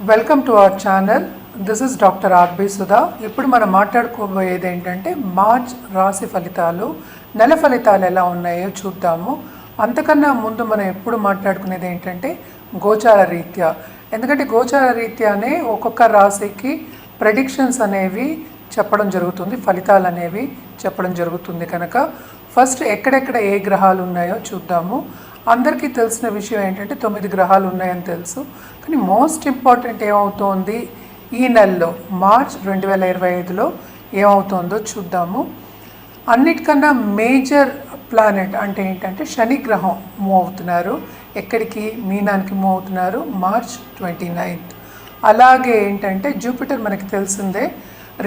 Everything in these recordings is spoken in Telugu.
Welcome to our channel. This is doctor RB Sudha. ఇప్పుడు మనం మాట్లాడుకోబోయేది ఏంటంటే మార్చ్ రాశి ఫలితాలు, నెల ఫలితాలు ఎలా ఉన్నాయో చూద్దాము. అంతకన్నా ముందు మనం ఎప్పుడు మాట్లాడుకునేది ఏంటంటే గోచార రీత్యా. ఎందుకంటే గోచార రీత్యానే ఒక్కొక్క రాశికి ప్రెడిక్షన్స్ అనేవి చెప్పడం జరుగుతుంది, ఫలితాలు అనేవి చెప్పడం జరుగుతుంది. కనుక ఫస్ట్ ఎక్కడెక్కడ ఏ గ్రహాలు ఉన్నాయో చూద్దాము. అందరికీ తెలిసిన విషయం ఏంటంటే 9 గ్రహాలు ఉన్నాయని తెలుసు. కానీ మోస్ట్ ఇంపార్టెంట్ ఏమవుతోంది ఈ నెలలో మార్చ్ 2025లో ఏమవుతుందో చూద్దాము. అన్నిటికన్నా మేజర్ ప్లానెట్ అంటే ఏంటంటే శని గ్రహం మూవ్ అవుతున్నారు. ఎక్కడికి? మీనానికి మూవ్ అవుతున్నారు మార్చ్ 29th. అలాగే ఏంటంటే జూపిటర్ మనకి తెలిసిందే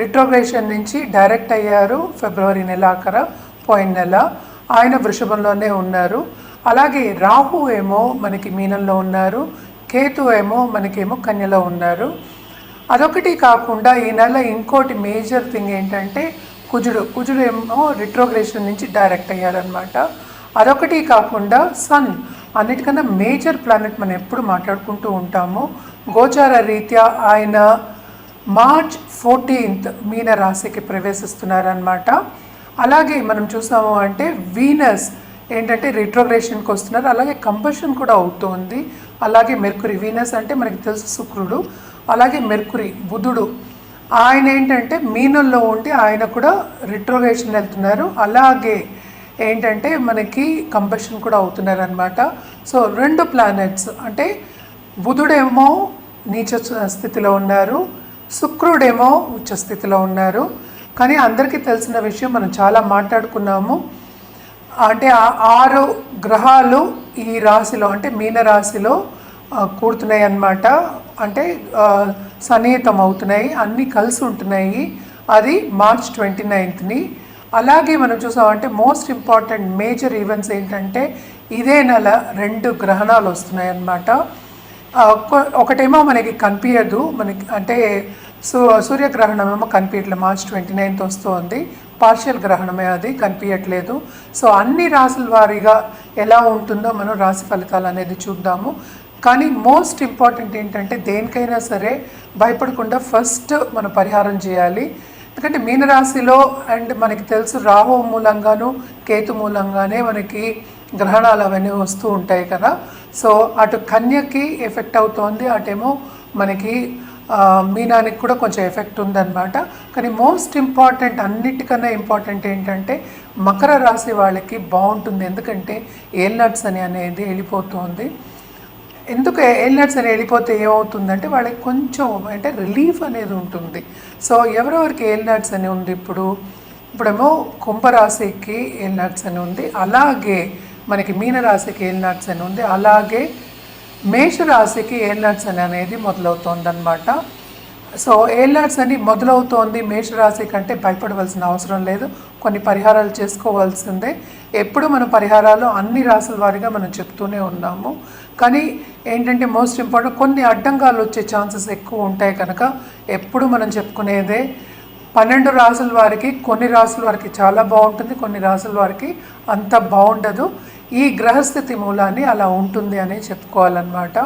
రిట్రోగ్రేషన్ నుంచి డైరెక్ట్ అయ్యారు ఫిబ్రవరి నెలాఖర పోయిన నెల. ఆయన వృషభంలోనే ఉన్నారు. అలాగే రాహు ఏమో మనకి మీనంలో ఉన్నారు, కేతు ఏమో మనకేమో కన్యలో ఉన్నారు. అదొకటి కాకుండా ఈ నెల ఇంకోటి మేజర్ థింగ్ ఏంటంటే కుజుడు ఏమో రిట్రోగ్రేషన్ నుంచి డైరెక్ట్ అయ్యారనమాట. అదొకటి కాకుండా సన్ అన్నిటికన్నా మేజర్ ప్లానెట్ మనం ఎప్పుడు మాట్లాడుకుంటూ ఉంటాము. గోచార రీత్యా ఆయన మార్చ్ 14th మీన రాశికి ప్రవేశిస్తున్నారనమాట. అలాగే మనం చూసాము అంటే వీనస్ ఏంటంటే రిట్రోగ్రేషన్కి వస్తున్నారు. అలాగే కంబషన్ కూడా అవుతోంది. అలాగే మెర్కురీ, వీనస్ అంటే మనకి తెలుసు శుక్రుడు, అలాగే మెర్కురీ బుధుడు ఆయన ఏంటంటే మీనంలో ఉండి ఆయన కూడా రిట్రోగ్రేషన్ వెళ్తున్నారు. అలాగే ఏంటంటే మనకి కంబషన్ కూడా అవుతున్నారు అనమాట. సో 2 ప్లానెట్స్ అంటే బుధుడేమో నీచ స్థితిలో ఉన్నారు, శుక్రుడేమో ఉచ్చ స్థితిలో ఉన్నారు. కానీ అందరికీ తెలిసిన విషయం మనం చాలా మాట్లాడుకున్నాము అంటే 6 గ్రహాలు ఈ రాశిలో అంటే మీన రాశిలో కూడుతున్నాయి అన్నమాట. అంటే సన్నిహితం అవుతున్నాయి, అన్నీ కలిసి ఉంటున్నాయి. అది మార్చ్ 29th. అలాగే మనం చూసామంటే మోస్ట్ ఇంపార్టెంట్ మేజర్ ఈవెంట్స్ ఏంటంటే ఇదే నెల 2 గ్రహణాలు వస్తున్నాయి అన్నమాట. ఒకటేమో మనకి కనిపించదు, మనకి అంటే సూర్యగ్రహణం ఏమో కనిపించట్లేదు, మార్చ్ 29th వస్తుంది. పార్షియల్ గ్రహణమే, అది కనిపించట్లేదు. సో అన్ని రాశుల వారీగా ఎలా ఉంటుందో మనం రాశి ఫలితాలు అనేది చూద్దాము. కానీ మోస్ట్ ఇంపార్టెంట్ ఏంటంటే దేనికైనా సరే భయపడకుండా ఫస్ట్ మనం పరిహారం చేయాలి. ఎందుకంటే మీనరాశిలో అండ్ మనకి తెలుసు రాహు మూలంగాను కేతు మూలంగానే మనకి గ్రహణాలు అవన్నీ వస్తూ ఉంటాయి కదా. సో అటు కన్యకి ఎఫెక్ట్ అవుతోంది, అటేమో మనకి మీనానికి కూడా కొంచెం ఎఫెక్ట్ ఉందన్నమాట. కానీ మోస్ట్ ఇంపార్టెంట్ అన్నిటికన్నా ఇంపార్టెంట్ ఏంటంటే మకర రాశి వాళ్ళకి బాగుంటుంది. ఎందుకంటే ఏల్నట్స్ అనేది వెళ్ళిపోతుంది. ఎందుకు ఏల్నట్స్ అని వెళ్ళిపోతే ఏమవుతుందంటే వాళ్ళకి కొంచెం అంటే రిలీఫ్ అనేది ఉంటుంది. సో ఎవరెవరికి ఏల్నట్స్ అని ఉంది ఇప్పుడేమో కుంభరాశికి ఏల్నట్స్ అని ఉంది, అలాగే మనకి మీనరాశికి ఏల్నట్స్ అని ఉంది, అలాగే మేషరాశికి ఏల్నట్స్ అనేది మొదలవుతోంది అనమాట. సో ఏల్నట్స్ అని మొదలవుతోంది మేషరాశి కంటే భయపడవలసిన అవసరం లేదు. కొన్ని పరిహారాలు చేసుకోవాల్సిందే. ఎప్పుడు మన పరిహారాలు అన్ని రాశుల వారిగా మనం చెప్తూనే ఉన్నాము. కానీ ఏంటంటే మోస్ట్ ఇంపార్టెంట్ కొన్ని అడ్డంగాలు వచ్చే ఛాన్సెస్ ఎక్కువ ఉంటాయి. కనుక ఎప్పుడు మనం చెప్పుకునేదే 12 రాశుల వారికి కొన్ని రాశుల వారికి చాలా బాగుంటుంది, కొన్ని రాశుల వారికి అంత బాగుండదు. ఈ గ్రహస్థితి మూలాన్ని అలా ఉంటుంది అని చెప్పుకోవాలన్నమాట.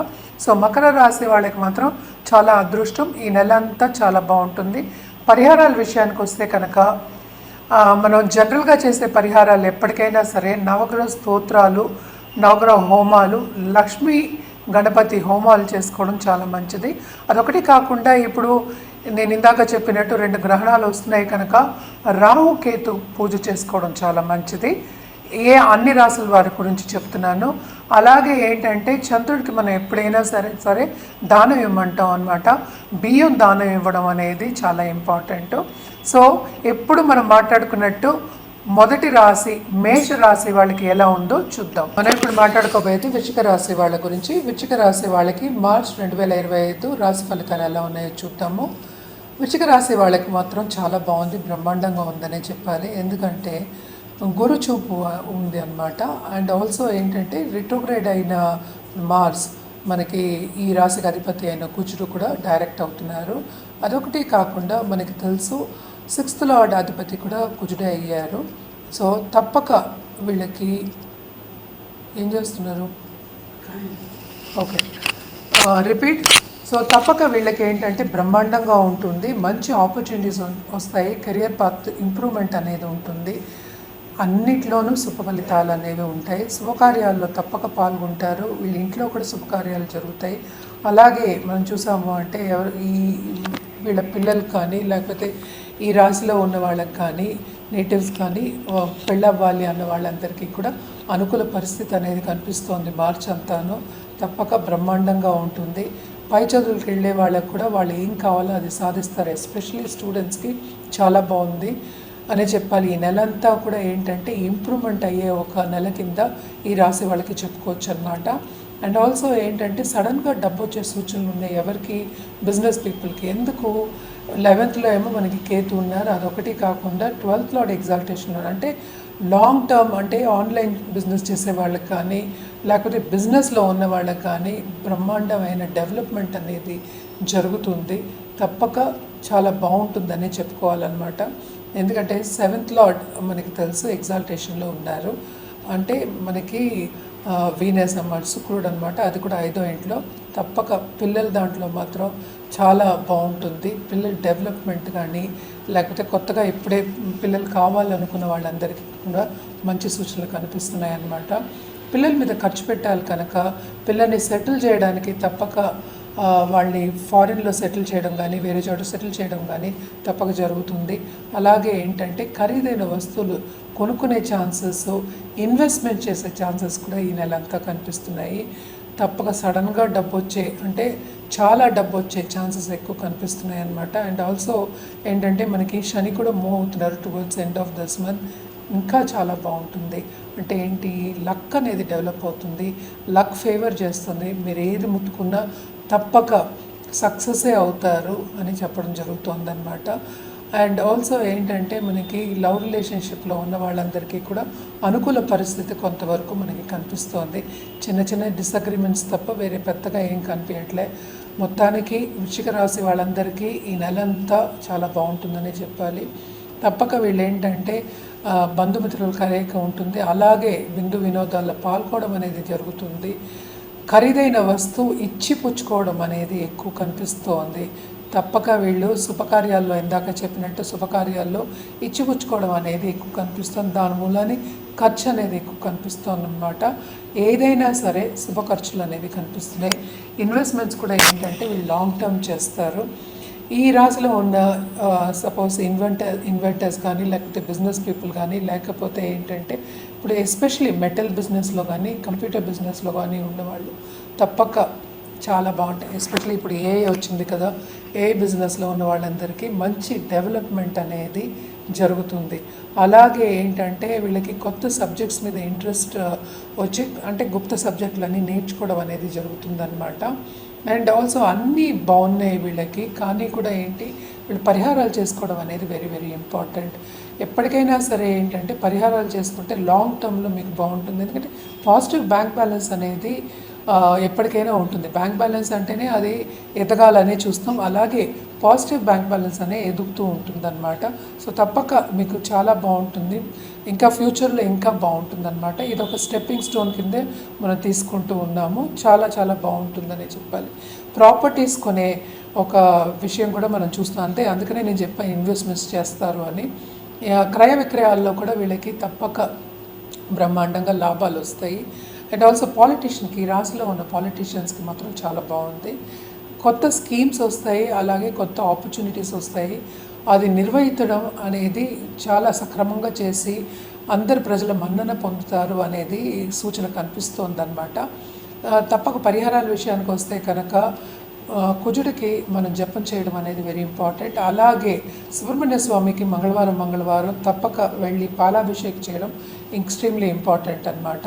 సో మకర రాశి వాళ్ళకి మాత్రం చాలా అదృష్టం, ఈ నెల అంతా చాలా బాగుంటుంది. పరిహారాల విషయానికి వస్తే కనుక మనం జనరల్గా చేసే పరిహారాలు ఎప్పటికైనా సరే నవగ్రహ స్తోత్రాలు, నవగ్రహ హోమాలు, లక్ష్మీ గణపతి హోమాలు చేసుకోవడం చాలా మంచిది. అదొకటి కాకుండా ఇప్పుడు నేను ఇందాక చెప్పినట్టు 2 గ్రహణాలు వస్తున్నాయి కనుక రాహు కేతు పూజ చేసుకోవడం చాలా మంచిది. అన్ని రాసుల వారి గురించి చెప్తున్నాను. అలాగే ఏంటంటే చంద్రుడికి మనం ఎప్పుడైనా సరే దానం ఇవ్వమంటాం అనమాట. బియ్యం దానం ఇవ్వడం అనేది చాలా ఇంపార్టెంట్. సో ఎప్పుడు మనం మాట్లాడుకున్నట్టు మొదటి రాశి మేష రాశి వాళ్ళకి ఎలా ఉందో చూద్దాం. మనం ఇప్పుడు మాట్లాడుకోబోయేది వృశ్చిక రాశి వాళ్ళ గురించి. వృశ్చిక రాశి వాళ్ళకి మార్చ్ 2025 రాశి ఫలితాలు ఎలా ఉన్నాయో చూద్దాము. వృశ్చిక రాశి వాళ్ళకి మాత్రం చాలా బాగుంది, బ్రహ్మాండంగా ఉందనే చెప్పాలి. ఎందుకంటే గురు చూపు ఉంది అనమాట. అండ్ ఆల్సో ఏంటంటే రిట్రోగ్రేడ్ అయిన మార్స్ మనకి ఈ రాశికి అధిపతి అయిన కుజుడు కూడా డైరెక్ట్ అవుతున్నారు. అదొకటి కాకుండా మనకి తెలుసు 6th లార్డ్ అధిపతి కూడా కుజుడే అయ్యారు. సో తప్పక వీళ్ళకి ఏం చేస్తున్నారు? Okay, repeat. సో తప్పక వీళ్ళకి ఏంటంటే బ్రహ్మాండంగా ఉంటుంది, మంచి ఆపర్చునిటీస్ వస్తాయి, కెరియర్ పాత్ ఇంప్రూవ్మెంట్ అనేది ఉంటుంది, అన్నిట్లోనూ శుభ ఫలితాలు అనేవి ఉంటాయి. శుభకార్యాల్లో తప్పక పాల్గొంటారు, వీళ్ళ ఇంట్లో కూడా శుభకార్యాలు జరుగుతాయి. అలాగే మనం చూసాము అంటే వీళ్ళ పిల్లలకు కానీ లేకపోతే ఈ రాశిలో ఉన్న వాళ్ళకి కానీ నేటివ్స్ కానీ పెళ్ళవ్వాలి అన్న వాళ్ళందరికీ కూడా అనుకూల పరిస్థితి అనేది కనిపిస్తోంది. మార్చి అంతాను తప్పక బ్రహ్మాండంగా ఉంటుంది. పై చదువులకు వెళ్ళే వాళ్ళకు కూడా వాళ్ళు ఏం కావాలో అది సాధిస్తారు. ఎస్పెషలీ స్టూడెంట్స్కి చాలా బాగుంది అనే చెప్పాలి. ఈ నెలంతా కూడా ఏంటంటే ఇంప్రూవ్మెంట్ అయ్యే ఒక నెల కింద ఈ రాశి వాళ్ళకి చెప్పుకోవచ్చు అన్నమాట. అండ్ ఆల్సో ఏంటంటే సడన్గా డబ్బు వచ్చే సూచనలు ఉన్నాయి ఎవరికి, బిజినెస్ పీపుల్కి. ఎందుకు 11th ఏమో మనకి కేతు ఉన్నారు, అదొకటి కాకుండా 12th లార్డ్ ఎగ్జాల్టేషన్ అంటే లాంగ్ టర్మ్ అంటే ఆన్లైన్ బిజినెస్ చేసే వాళ్ళకి కానీ లేకపోతే బిజినెస్లో ఉన్న వాళ్ళకి కానీ బ్రహ్మాండమైన డెవలప్మెంట్ అనేది జరుగుతుంది. తప్పక చాలా బాగుంటుందని చెప్పుకోవాలన్నమాట. ఎందుకంటే 7th లార్డ్ మనకి తెలుసు ఎగ్జాల్టేషన్లో ఉన్నారు, అంటే మనకి వీనస్ అన్నమాట, శుక్రుడు అనమాట, అది కూడా 5వ ఇంట్లో. తప్పక పిల్లల దాంట్లో మాత్రం చాలా బాగుంటుంది. పిల్లల డెవలప్మెంట్ కానీ లేకపోతే కొత్తగా ఇప్పుడే పిల్లలు కావాలనుకున్న వాళ్ళందరికీ కూడా మంచి సూచనలు కనిపిస్తున్నాయి అన్నమాట. పిల్లల మీద ఖర్చు పెట్టాలి కనుక పిల్లల్ని సెటిల్ చేయడానికి తప్పక వాళ్ళని ఫారిన్లో సెటిల్ చేయడం కానీ వేరే చోట సెటిల్ చేయడం కానీ తప్పక జరుగుతుంది. అలాగే ఏంటంటే ఖరీదైన వస్తువులు కొనుక్కునే ఛాన్సెస్, ఇన్వెస్ట్మెంట్ చేసే ఛాన్సెస్ కూడా ఈ నెల అంతా కనిపిస్తున్నాయి. తప్పక సడన్గా డబ్బు వచ్చే అంటే చాలా డబ్బు వచ్చే ఛాన్సెస్ ఎక్కువ కనిపిస్తున్నాయి అన్నమాట. అండ్ ఆల్సో ఏంటంటే మనకి శని కూడా మూవ్ అవుతున్నారు towards end of this month. ఇంకా చాలా బాగుంటుంది. అంటే ఏంటి, లక్ అనేది డెవలప్ అవుతుంది, లక్ ఫేవర్ చేస్తుంది, మీరు ఏది ముట్టుకున్నా తప్పక సక్సెసే అవుతారు అని చెప్పడం జరుగుతుందన్నమాట. అండ్ ఆల్సో ఏంటంటే మనకి లవ్ రిలేషన్షిప్లో ఉన్న వాళ్ళందరికీ కూడా అనుకూల పరిస్థితి కొంతవరకు మనకి కనిపిస్తోంది. చిన్న చిన్న డిసగ్రిమెంట్స్ తప్ప వేరే పెద్దగా ఏం కనిపించట్లే. మొత్తానికి వృశ్చిక రాశి వాళ్ళందరికీ ఈ నెలంతా చాలా బాగుంటుందని చెప్పాలి. తప్పక వీళ్ళు ఏంటంటే బంధుమిత్రుల కలయిక ఉంటుంది, అలాగే విందు వినోదాల్లో పాల్గొనడం అనేది జరుగుతుంది. ఖరీదైన వస్తువు ఇచ్చి పుచ్చుకోవడం అనేది ఎక్కువ కనిపిస్తోంది. తప్పక వీళ్ళు శుభకార్యాల్లో ఇందాక చెప్పినట్టు శుభకార్యాల్లో ఇచ్చిపుచ్చుకోవడం అనేది ఎక్కువ కనిపిస్తుంది. దాని మూలాన్ని ఖర్చు అనేది ఎక్కువ కనిపిస్తుంది అన్నమాట. ఏదైనా సరే శుభ ఖర్చులు అనేవి కనిపిస్తున్నాయి. ఇన్వెస్ట్మెంట్స్ కూడా ఏంటంటే వీళ్ళు లాంగ్ టర్మ్ చేస్తారు. ఈ రాశిలో ఉన్న సపోజ్ ఇన్వెంటర్స్ కానీ లేకపోతే బిజినెస్ పీపుల్ కానీ లేకపోతే ఏంటంటే ఇప్పుడు ఎస్పెషలీ మెటల్ బిజినెస్లో కానీ కంప్యూటర్ బిజినెస్లో కానీ ఉన్నవాళ్ళు తప్పక చాలా బాగుంటాయి. ఎస్పెషల్లీ ఇప్పుడు ఏఐ వచ్చింది కదా, ఏఐ బిజినెస్లో ఉన్న వాళ్ళందరికీ మంచి డెవలప్మెంట్ అనేది జరుగుతుంది. అలాగే ఏంటంటే వీళ్ళకి కొత్త సబ్జెక్ట్స్ మీద ఇంట్రెస్ట్ వచ్చి అంటే గుప్త సబ్జెక్టులన్నీ నేర్చుకోవడం అనేది జరుగుతుందన్నమాట. అండ్ ఆల్సో అన్నీ బాగున్నాయి వీళ్ళకి, కానీ కూడా ఏంటి వీళ్ళు పరిహారాలు చేసుకోవడం అనేది వెరీ వెరీ ఇంపార్టెంట్. ఎప్పటికైనా సరే ఏంటంటే పరిహారాలు చేసుకుంటే లాంగ్ టర్మ్లో మీకు బాగుంటుంది. ఎందుకంటే పాజిటివ్ బ్యాంక్ బ్యాలెన్స్ అనేది ఎప్పటికైనా ఉంటుంది. బ్యాంక్ బ్యాలెన్స్ అంటేనే అది ఎదగాలనే చూస్తాం, అలాగే పాజిటివ్ బ్యాంక్ బ్యాలెన్స్ అనే ఎదుగుతూ ఉంటుందన్నమాట. సో తప్పక మీకు చాలా బాగుంటుంది, ఇంకా ఫ్యూచర్లో ఇంకా బాగుంటుందన్నమాట. ఇది ఒక స్టెప్పింగ్ స్టోన్ కిందే మనం తీసుకుంటూ ఉన్నాము. చాలా చాలా బాగుంటుందనే చెప్పాలి. ప్రాపర్టీస్ కొనే ఒక విషయం కూడా మనం చూస్తాం, అంతే. అందుకనే నేను చెప్పాను ఇన్వెస్ట్మెంట్స్ చేస్తారు అని. క్రయ విక్రయాల్లో కూడా వీళ్ళకి తప్పక బ్రహ్మాండంగా లాభాలు వస్తాయి. అండ్ ఆల్సో పాలిటీషియన్కి, రాశిలో ఉన్న పాలిటీషియన్స్కి మాత్రం చాలా బాగుంది. కొత్త స్కీమ్స్ వస్తాయి, అలాగే కొత్త ఆపర్చునిటీస్ వస్తాయి. అది నిర్వహించడం అనేది చాలా సక్రమంగా చేసి అందరు ప్రజల మన్నన పొందుతారు అనేది సూచన కనిపిస్తోందన్నమాట. తప్పక పరిహారాల విషయానికి వస్తే కనుక కుజుడికి మనం జపం చేయడం అనేది వెరీ ఇంపార్టెంట్. అలాగే సుబ్రహ్మణ్య స్వామికి మంగళవారం తప్పక వెళ్ళి పాలాభిషేకం చేయడం ఎక్స్ట్రీమ్లీ ఇంపార్టెంట్ అన్నమాట.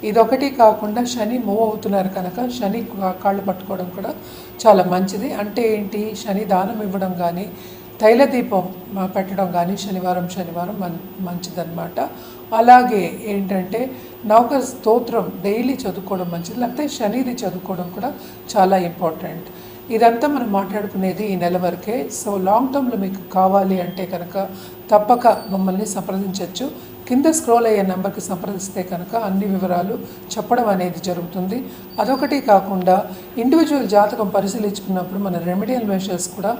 ఇదొకటి కాకుండా శని మూవ్ అవుతున్నారు కనుక శని కాళ్ళు పట్టుకోవడం కూడా చాలా మంచిది. అంటే ఏంటి, శని దానం ఇవ్వడం కానీ తైల దీపం పెట్టడం కానీ శనివారం మంచిదన్నమాట. అలాగే ఏంటంటే నౌక స్తోత్రం డైలీ చదువుకోవడం మంచిది, లేకపోతే శనిది చదువుకోవడం కూడా చాలా ఇంపార్టెంట్. ఇదంతా మనం మాట్లాడుకునేది ఈ నెల వరకే. సో లాంగ్ టర్మ్లో మీకు కావాలి అంటే కనుక తప్పక మమ్మల్ని సంప్రదించవచ్చు. కింద స్క్రోల్ అయ్యే నెంబర్కి సంప్రదిస్తే కనుక అన్ని వివరాలు చెప్పడం అనేది జరుగుతుంది. అదొకటి కాకుండా ఇండివిజువల్ జాతకం పరిశీలించుకున్నప్పుడు మన రెమెడియల్ మెషర్స్ కూడా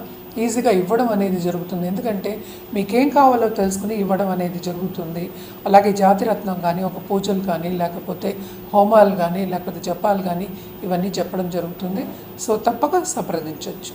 ఈజీగా ఇవ్వడం అనేది జరుగుతుంది. ఎందుకంటే మీకేం కావాలో తెలుసుకుని ఇవ్వడం అనేది జరుగుతుంది. అలాగే జాతిరత్నం కానీ, ఒక పూజలు కానీ, లేకపోతే హోమాలు కానీ, లేకపోతే జపాలు కానీ ఇవన్నీ చెప్పడం జరుగుతుంది. సో తప్పక సంప్రదించవచ్చు.